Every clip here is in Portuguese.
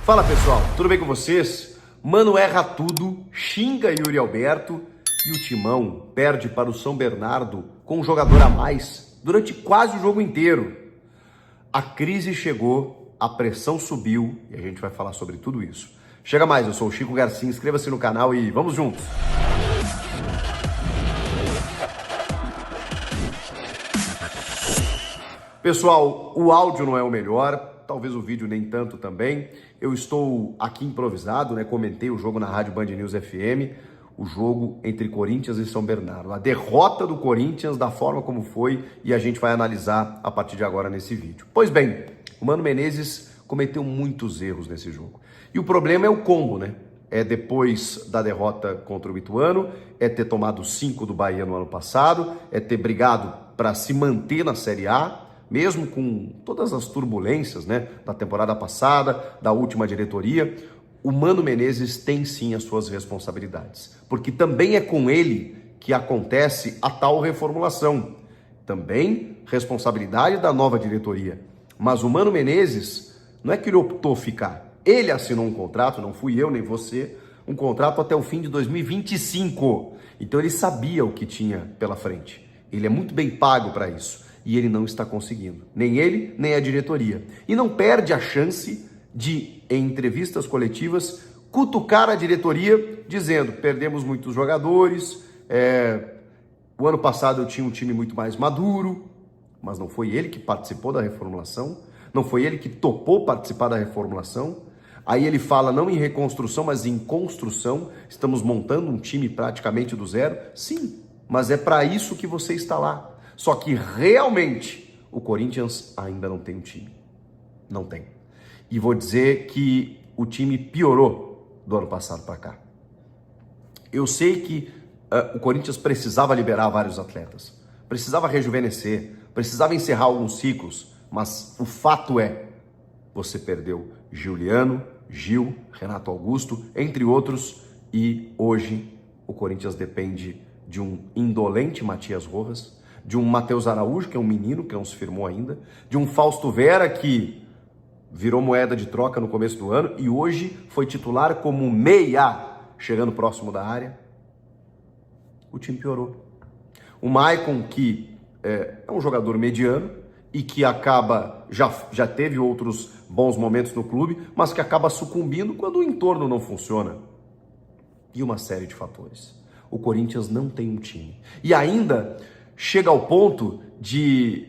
Fala pessoal, tudo bem com vocês? Mano erra tudo, xinga Yuri Alberto e o Timão perde para o São Bernardo com um jogador a mais durante quase o jogo inteiro. A crise chegou, a pressão subiu e a gente vai falar sobre tudo isso. Chega mais, eu sou o Chico Garcia, inscreva-se no canal e vamos juntos! Pessoal, o áudio não é o melhor, talvez o vídeo nem tanto também. Eu estou aqui improvisado, né? Comentei o jogo na Rádio Band News FM, o jogo entre Corinthians e São Bernardo. A derrota do Corinthians, da forma como foi, e a gente vai analisar a partir de agora nesse vídeo. Pois bem, o Mano Menezes cometeu muitos erros nesse jogo. E o problema é o combo, né? É depois da derrota contra o Ituano, é ter tomado 5 do Bahia no ano passado, é ter brigado para se manter na Série A, mesmo com todas as turbulências, né, da temporada passada, da última diretoria. O Mano Menezes tem sim as suas responsabilidades, porque também é com ele que acontece a tal reformulação. Também responsabilidade da nova diretoria. Mas o Mano Menezes não é que ele optou ficar. Ele assinou um contrato, não fui eu nem você, um contrato até o fim de 2025. Então ele sabia o que tinha pela frente. Ele é muito bem pago para isso. E ele não está conseguindo. Nem ele, nem a diretoria. E não perde a chance de, em entrevistas coletivas, cutucar a diretoria, dizendo: perdemos muitos jogadores, o ano passado eu tinha um time muito mais maduro, mas não foi ele que participou da reformulação, não foi ele que topou participar da reformulação. Aí ele fala não em reconstrução, mas em construção. Estamos montando um time praticamente do zero. Sim, mas é para isso que você está lá. Só que realmente o Corinthians ainda não tem um time. Não tem. E vou dizer que o time piorou do ano passado para cá. Eu sei que o Corinthians precisava liberar vários atletas, precisava rejuvenescer, precisava encerrar alguns ciclos, mas o fato é, você perdeu Giuliano, Gil, Renato Augusto, entre outros, e hoje o Corinthians depende de um indolente Matias Rojas, de um Matheus Araújo, que é um menino, que não se firmou ainda, de um Fausto Vera, que virou moeda de troca no começo do ano e hoje foi titular como meia, chegando próximo da área. O time piorou. O Maicon, que é um jogador mediano e que acaba, já teve outros bons momentos no clube, mas que acaba sucumbindo quando o entorno não funciona. E uma série de fatores. O Corinthians não tem um time. E ainda chega ao ponto de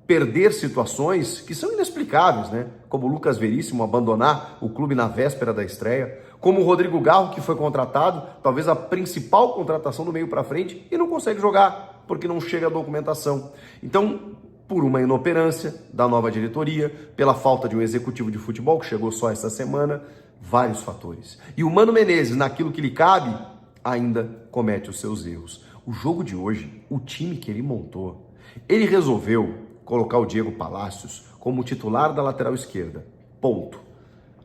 perder situações que são inexplicáveis, né? Como o Lucas Veríssimo abandonar o clube na véspera da estreia, como o Rodrigo Garro, que foi contratado, talvez a principal contratação do meio para frente, e não consegue jogar, porque não chega a documentação. Então, por uma inoperância da nova diretoria, pela falta de um executivo de futebol, que chegou só essa semana, vários fatores. E o Mano Menezes, naquilo que lhe cabe, ainda comete os seus erros. O jogo de hoje, o time que ele montou, ele resolveu colocar o Diego Palacios como titular da lateral esquerda. Ponto.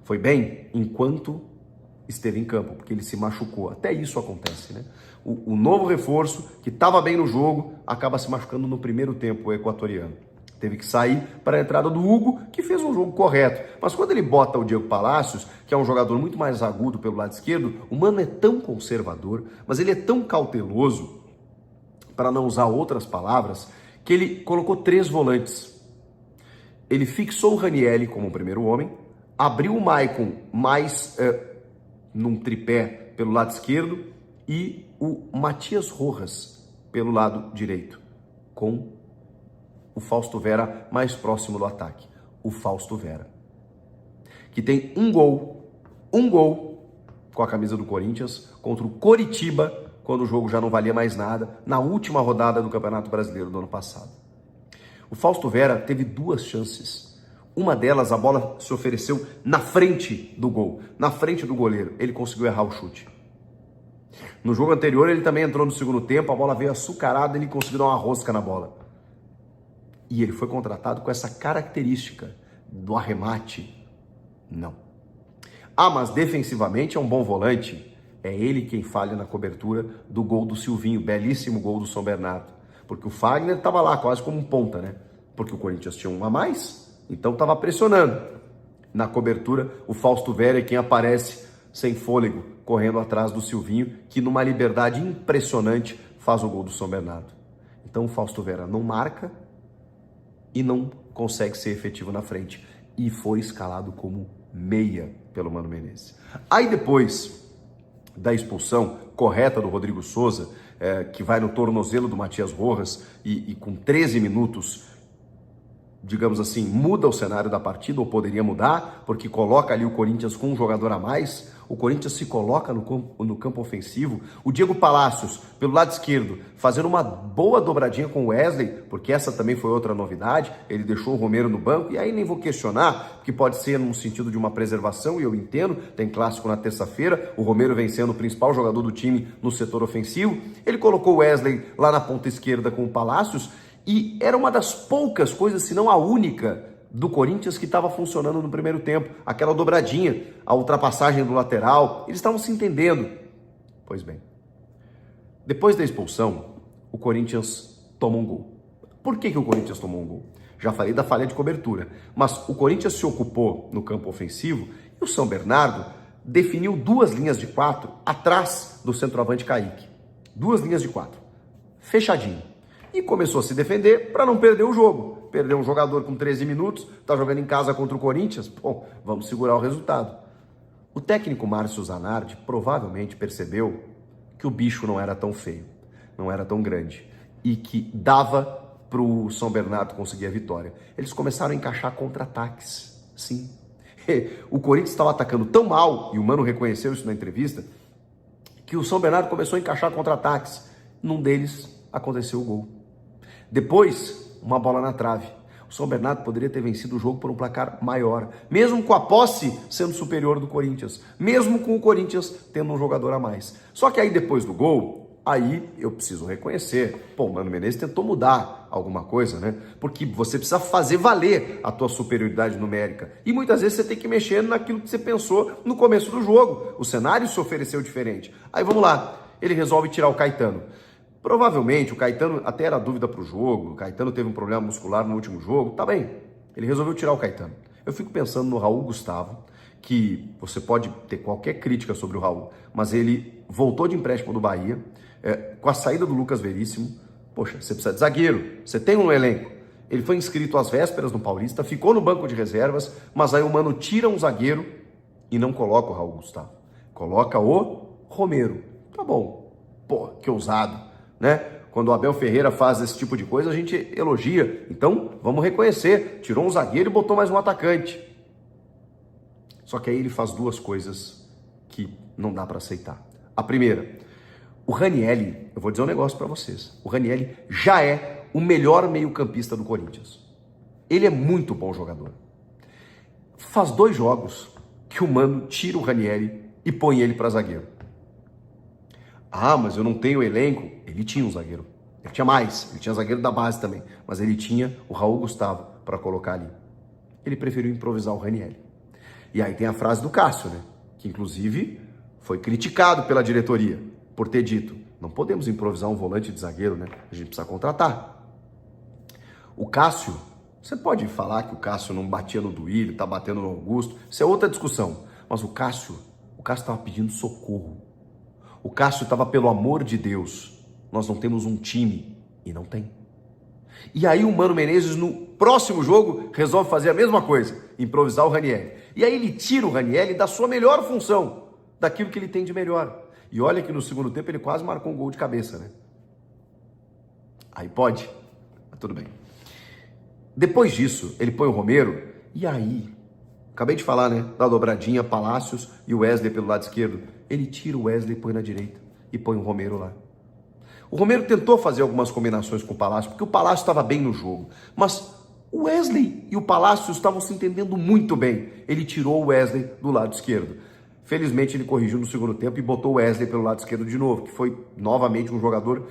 Foi bem enquanto esteve em campo, porque ele se machucou. Até isso acontece, né? O novo reforço, que estava bem no jogo, acaba se machucando no primeiro tempo, o equatoriano. Teve que sair para a entrada do Hugo, que fez um jogo correto. Mas quando ele bota o Diego Palacios, que é um jogador muito mais agudo pelo lado esquerdo, o Mano é tão conservador, mas ele é tão cauteloso, para não usar outras palavras, que ele colocou 3 volantes. Ele fixou o Ranieri como o primeiro homem, abriu o Maicon mais num tripé pelo lado esquerdo e o Matias Rojas pelo lado direito, com o Fausto Vera mais próximo do ataque. O Fausto Vera, que tem um gol com a camisa do Corinthians contra o Coritiba, quando o jogo já não valia mais nada, na última rodada do Campeonato Brasileiro do ano passado. O Fausto Vera teve 2 chances. Uma delas, a bola se ofereceu na frente do gol, na frente do goleiro. Ele conseguiu errar o chute. No jogo anterior, ele também entrou no segundo tempo, a bola veio açucarada, ele conseguiu dar uma rosca na bola. E ele foi contratado com essa característica do arremate. Não. Ah, mas defensivamente é um bom volante. É ele quem falha na cobertura do gol do Silvinho, belíssimo gol do São Bernardo. Porque o Fagner estava lá quase como um ponta, né? Porque o Corinthians tinha um a mais, então estava pressionando. na cobertura, o Fausto Vera é quem aparece sem fôlego, correndo atrás do Silvinho, que numa liberdade impressionante faz o gol do São Bernardo. Então o Fausto Vera não marca e não consegue ser efetivo na frente. E foi escalado como meia pelo Mano Menezes. Aí depois da expulsão correta do Rodrigo Souza, que vai no tornozelo do Matias Rojas e com 13 minutos, digamos assim, muda o cenário da partida, ou poderia mudar, porque coloca ali o Corinthians com um jogador a mais, o Corinthians se coloca no campo ofensivo, o Diego Palacios, pelo lado esquerdo, fazendo uma boa dobradinha com o Wesley, porque essa também foi outra novidade, ele deixou o Romero no banco, e aí nem vou questionar, porque pode ser no sentido de uma preservação, e eu entendo, tem clássico na terça-feira, o Romero vem sendo o principal jogador do time no setor ofensivo, ele colocou o Wesley lá na ponta esquerda com o Palacios, e era uma das poucas coisas, se não a única, do Corinthians que estava funcionando no primeiro tempo. Aquela dobradinha, a ultrapassagem do lateral, eles estavam se entendendo. Pois bem, depois da expulsão, o Corinthians toma um gol. Por que o Corinthians tomou um gol? Já falei da falha de cobertura, mas o Corinthians se ocupou no campo ofensivo e o São Bernardo definiu 2 linhas de 4 atrás do centroavante Kaique. 2 linhas de 4, fechadinho. E começou a se defender para não perder o jogo. Perdeu um jogador com 13 minutos, está jogando em casa contra o Corinthians, bom, vamos segurar o resultado. O técnico Márcio Zanardi provavelmente percebeu que o bicho não era tão feio, não era tão grande e que dava para o São Bernardo conseguir a vitória. Eles começaram a encaixar contra-ataques, sim. O Corinthians estava atacando tão mal, e o Mano reconheceu isso na entrevista, que o São Bernardo começou a encaixar contra-ataques. Num deles aconteceu o gol. Depois, uma bola na trave. O São Bernardo poderia ter vencido o jogo por um placar maior, mesmo com a posse sendo superior do Corinthians, mesmo com o Corinthians tendo um jogador a mais. Só que aí depois do gol, aí eu preciso reconhecer, o Mano Menezes tentou mudar alguma coisa, né? Porque você precisa fazer valer a tua superioridade numérica. E muitas vezes você tem que mexer naquilo que você pensou no começo do jogo. O cenário se ofereceu diferente. Aí vamos lá, ele resolve tirar o Caetano. Provavelmente o Caetano até era dúvida para o jogo, o Caetano teve um problema muscular no último jogo, tá bem, ele resolveu tirar o Caetano. Eu fico pensando no Raul Gustavo, que você pode ter qualquer crítica sobre o Raul, mas ele voltou de empréstimo do Bahia, com a saída do Lucas Veríssimo. Poxa, você precisa de zagueiro, você tem um elenco. Ele foi inscrito às vésperas no Paulista, ficou no banco de reservas, mas aí o Mano tira um zagueiro e não coloca o Raul Gustavo, coloca o Romero. Tá bom, pô, que ousado. Né? Quando o Abel Ferreira faz esse tipo de coisa, a gente elogia. Então, vamos reconhecer. Tirou um zagueiro e botou mais um atacante. Só que aí ele faz 2 coisas que não dá para aceitar. A primeira, o Ranielli, eu vou dizer um negócio para vocês. O Ranielli já é o melhor meio-campista do Corinthians. Ele é muito bom jogador. Faz 2 jogos que o Mano tira o Ranielli e põe ele para zagueiro. Ah, mas eu não tenho elenco. Ele tinha um zagueiro. Ele tinha mais. Ele tinha zagueiro da base também. Mas ele tinha o Raul Gustavo para colocar ali. Ele preferiu improvisar o Ranielli. E aí tem a frase do Cássio, né? Que inclusive foi criticado pela diretoria por ter dito: não podemos improvisar um volante de zagueiro, né? A gente precisa contratar. O Cássio, você pode falar que o Cássio não batia no Duílio, tá batendo no Augusto. Isso é outra discussão. Mas o Cássio estava pedindo socorro. O Cássio estava, pelo amor de Deus, nós não temos um time, e não tem. E aí o Mano Menezes, no próximo jogo, resolve fazer a mesma coisa, improvisar o Ranielli. E aí ele tira o Ranielli da sua melhor função, daquilo que ele tem de melhor. E olha que no segundo tempo ele quase marcou um gol de cabeça, né? Aí pode, mas tudo bem. Depois disso, ele põe o Romero, e aí, acabei de falar, né, da dobradinha, Palacios e o Wesley pelo lado esquerdo. Ele tira o Wesley e põe na direita, e põe o Romero lá. O Romero tentou fazer algumas combinações com o Palacios, porque o Palacios estava bem no jogo, mas o Wesley e o Palacios estavam se entendendo muito bem. Ele tirou o Wesley do lado esquerdo. Felizmente ele corrigiu no segundo tempo e botou o Wesley pelo lado esquerdo de novo, que foi novamente um jogador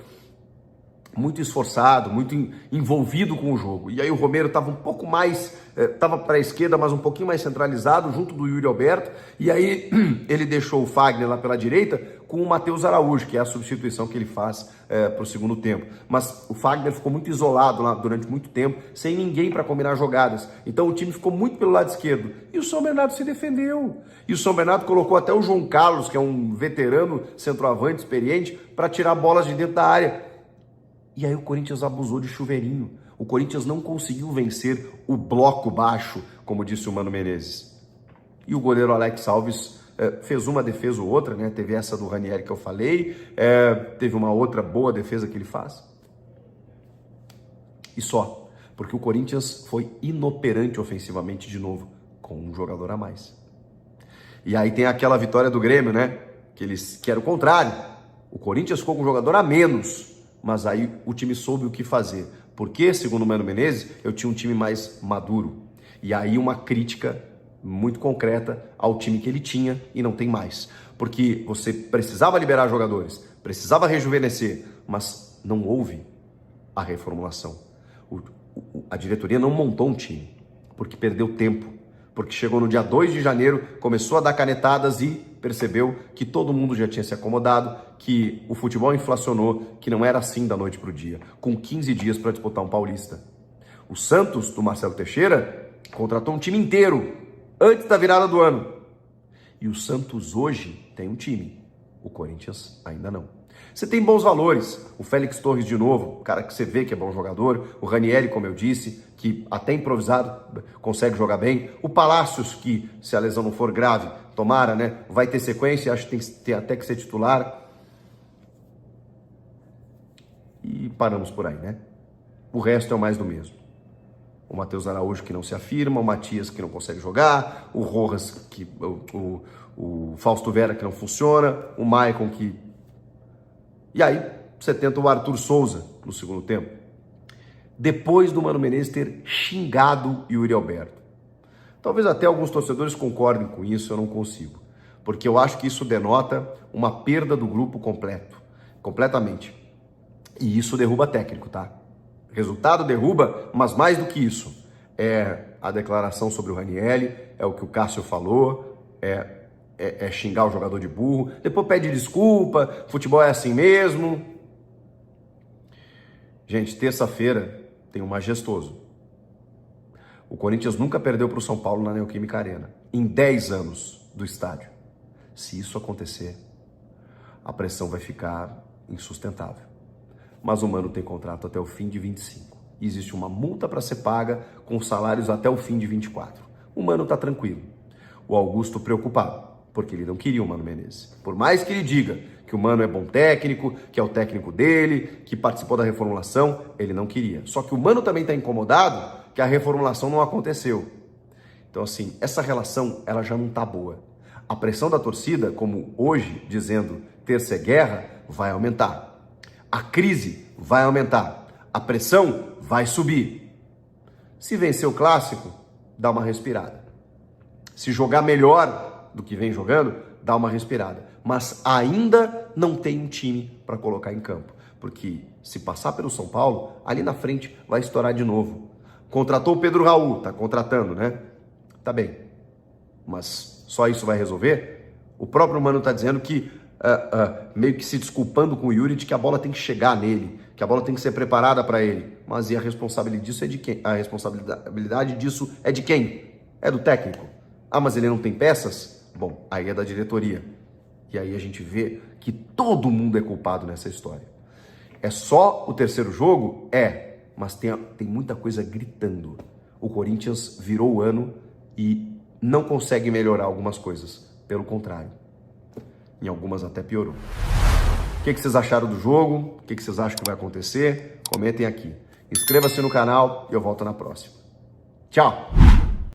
muito esforçado, muito envolvido com o jogo. E aí o Romero estava um pouco mais, estava para a esquerda, mas um pouquinho mais centralizado, junto do Yuri Alberto. E aí ele deixou o Fagner lá pela direita com o Matheus Araújo, que é a substituição que ele faz para o segundo tempo. Mas o Fagner ficou muito isolado lá durante muito tempo, sem ninguém para combinar jogadas. Então o time ficou muito pelo lado esquerdo. E o São Bernardo se defendeu. E o São Bernardo colocou até o João Carlos, que é um veterano centroavante experiente, para tirar bolas de dentro da área. E aí o Corinthians abusou de chuveirinho. O Corinthians não conseguiu vencer o bloco baixo, como disse o Mano Menezes. E o goleiro Alex Alves fez uma defesa ou outra, né? Teve essa do Ranieri que eu falei, teve uma outra boa defesa que ele faz. E só, porque o Corinthians foi inoperante ofensivamente de novo, com um jogador a mais. E aí tem aquela vitória do Grêmio, né? Que era o contrário. O Corinthians ficou com um jogador a menos, mas aí o time soube o que fazer. Porque, segundo o Mano Menezes, eu tinha um time mais maduro. E aí uma crítica muito concreta ao time que ele tinha e não tem mais. Porque você precisava liberar jogadores, precisava rejuvenescer, mas não houve a reformulação. A diretoria não montou um time, porque perdeu tempo. Porque chegou no dia 2 de janeiro, começou a dar canetadas e percebeu que todo mundo já tinha se acomodado, que o futebol inflacionou, que não era assim da noite para o dia, com 15 dias para disputar um paulista. O Santos, do Marcelo Teixeira, contratou um time inteiro, antes da virada do ano. E o Santos hoje tem um time, o Corinthians ainda não. Você tem bons valores, o Félix Torres de novo, cara que você vê que é bom jogador, o Ranieri, como eu disse, que até improvisado consegue jogar bem, o Palácios, que se a lesão não for grave, tomara, né, vai ter sequência, acho que tem até que ser titular. E paramos por aí, né? O resto é o mais do mesmo. O Matheus Araújo que não se afirma, o Matias que não consegue jogar, o Rojas, o Fausto Vera que não funciona, o Maicon que... E aí, você tenta o Arthur Souza no segundo tempo. Depois do Mano Menezes ter xingado o Yuri Alberto. Talvez até alguns torcedores concordem com isso, eu não consigo. Porque eu acho que isso denota uma perda do grupo completamente. E isso derruba técnico, tá? Resultado derruba, mas mais do que isso. É a declaração sobre o Ranieri, é o que o Cássio falou, é xingar o jogador de burro, depois pede desculpa, futebol é assim mesmo. Gente, terça-feira tem um majestoso. O Corinthians nunca perdeu para o São Paulo na Neoquímica Arena, em 10 anos do estádio. Se isso acontecer, a pressão vai ficar insustentável. Mas o Mano tem contrato até o fim de 25. E existe uma multa para ser paga com salários até o fim de 24. O Mano está tranquilo. O Augusto preocupado, porque ele não queria o Mano Menezes. Por mais que ele diga que o Mano é bom técnico, que é o técnico dele, que participou da reformulação, ele não queria. Só que o Mano também está incomodado que a reformulação não aconteceu. Então, assim, essa relação, ela já não está boa. A pressão da torcida, como hoje, dizendo terça é guerra, vai aumentar. A crise vai aumentar. A pressão vai subir. Se vencer o clássico, dá uma respirada. Se jogar melhor do que vem jogando, dá uma respirada. Mas ainda não tem um time para colocar em campo. Porque se passar pelo São Paulo, ali na frente vai estourar de novo. Contratou o Pedro Raul, tá contratando, né? Tá bem. Mas só isso vai resolver? O próprio Mano tá dizendo que, meio que se desculpando com o Yuri, de que a bola tem que chegar nele, que a bola tem que ser preparada para ele. Mas e a responsabilidade disso é de quem? A responsabilidade disso é de quem? É do técnico. Ah, mas ele não tem peças? Bom, aí é da diretoria. E aí a gente vê que todo mundo é culpado nessa história. É só o terceiro jogo? É, mas tem muita coisa gritando. O Corinthians virou o ano e não consegue melhorar algumas coisas. Pelo contrário, em algumas até piorou. O que vocês acharam do jogo? O que vocês acham que vai acontecer? Comentem aqui. Inscreva-se no canal e eu volto na próxima. Tchau!